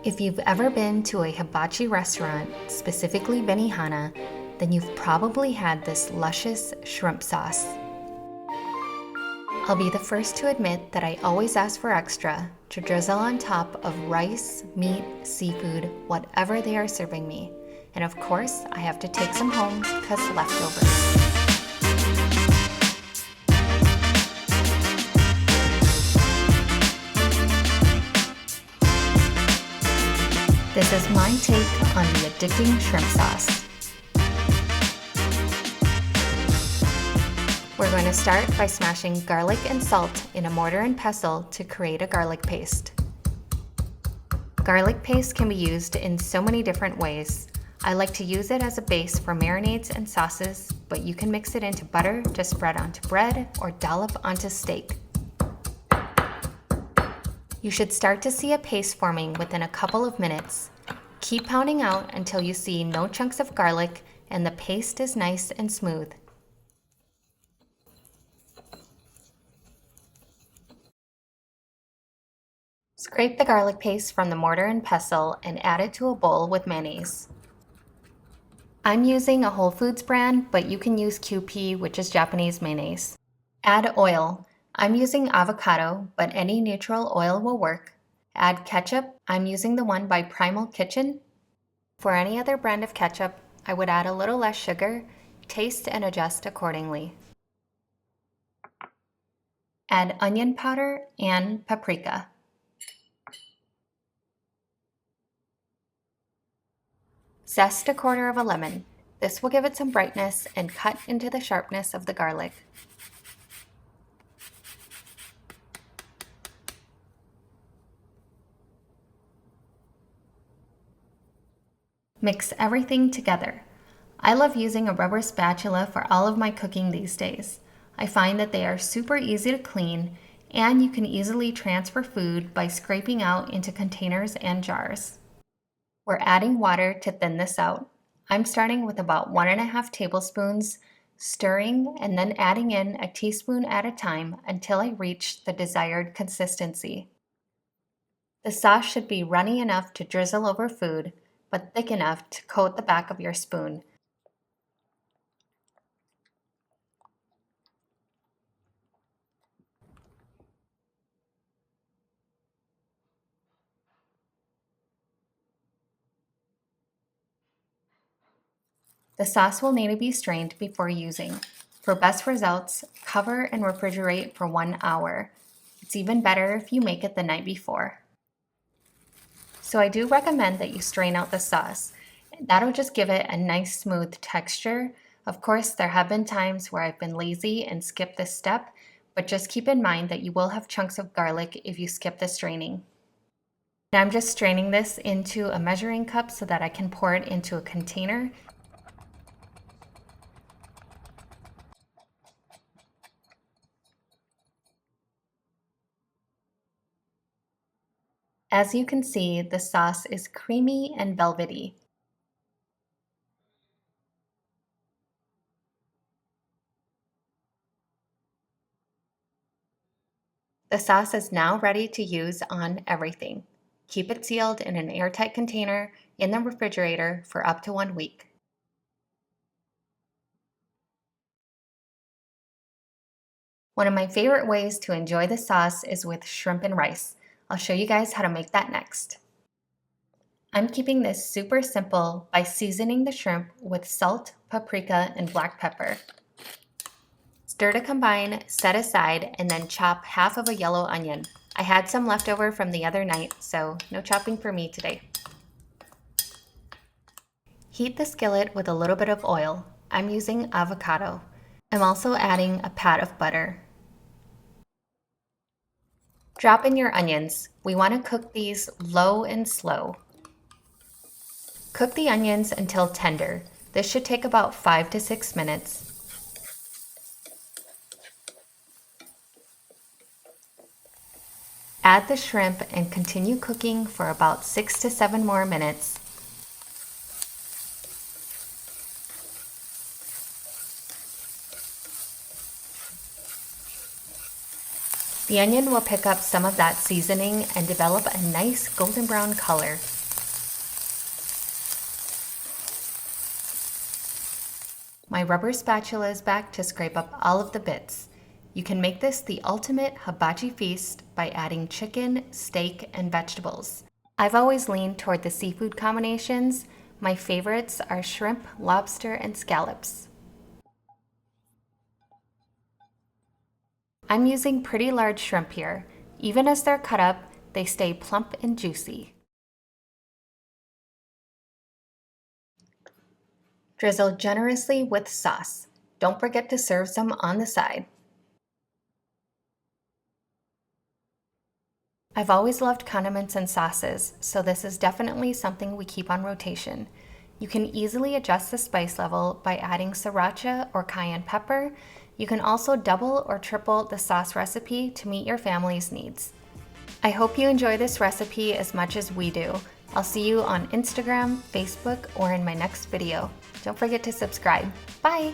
If you've ever been to a hibachi restaurant, specifically Benihana, then you've probably had this luscious shrimp sauce. I'll be the first to admit that I always ask for extra to drizzle on top of rice, meat, seafood, whatever they are serving me. And of course, I have to take some home because leftovers. This is my take on the addicting shrimp sauce. We're going to start by smashing garlic and salt in a mortar and pestle to create a garlic paste. Garlic paste can be used in so many different ways. I like to use it as a base for marinades and sauces, but you can mix it into butter to spread onto bread or dollop onto steak. You should start to see a paste forming within a couple of minutes. Keep pounding out until you see no chunks of garlic and the paste is nice and smooth. Scrape the garlic paste from the mortar and pestle and add it to a bowl with mayonnaise. I'm using a Whole Foods brand, but you can use QP, which is Japanese mayonnaise. Add oil. I'm using avocado, but any neutral oil will work. Add ketchup. I'm using the one by Primal Kitchen. For any other brand of ketchup, I would add a little less sugar. Taste and adjust accordingly. Add onion powder and paprika. Zest a quarter of a lemon. This will give it some brightness and cut into the sharpness of the garlic. Mix everything together. I love using a rubber spatula for all of my cooking these days. I find that they are super easy to clean, and you can easily transfer food by scraping out into containers and jars. We're adding water to thin this out. I'm starting with about 1.5 tablespoons, stirring and then adding in a teaspoon at a time until I reach the desired consistency. The sauce should be runny enough to drizzle over food, but thick enough to coat the back of your spoon. The sauce will need to be strained before using. For best results, cover and refrigerate for 1 hour. It's even better if you make it the night before. So I do recommend that you strain out the sauce. That'll just give it a nice smooth texture. Of course, there have been times where I've been lazy and skipped this step, but just keep in mind that you will have chunks of garlic if you skip the straining. Now I'm just straining this into a measuring cup so that I can pour it into a container. As you can see, the sauce is creamy and velvety. The sauce is now ready to use on everything. Keep it sealed in an airtight container in the refrigerator for up to 1 week. One of my favorite ways to enjoy the sauce is with shrimp and rice. I'll show you guys how to make that next. I'm keeping this super simple by seasoning the shrimp with salt, paprika, and black pepper. Stir to combine, set aside, and then chop half of a yellow onion. I had some left over from the other night, so no chopping for me today. Heat the skillet with a little bit of oil. I'm using avocado. I'm also adding a pat of butter. Drop in your onions. We want to cook these low and slow. Cook the onions until tender. This should take about 5 to 6 minutes. Add the shrimp and continue cooking for about 6 to 7 more minutes. The onion will pick up some of that seasoning and develop a nice golden brown color. My rubber spatula is back to scrape up all of the bits. You can make this the ultimate hibachi feast by adding chicken, steak, and vegetables. I've always leaned toward the seafood combinations. My favorites are shrimp, lobster, and scallops. I'm using pretty large shrimp here. Even as they're cut up, they stay plump and juicy. Drizzle generously with sauce. Don't forget to serve some on the side. I've always loved condiments and sauces, so this is definitely something we keep on rotation. You can easily adjust the spice level by adding sriracha or cayenne pepper. You can also double or triple the sauce recipe to meet your family's needs. I hope you enjoy this recipe as much as we do. I'll see you on Instagram, Facebook, or in my next video. Don't forget to subscribe. Bye!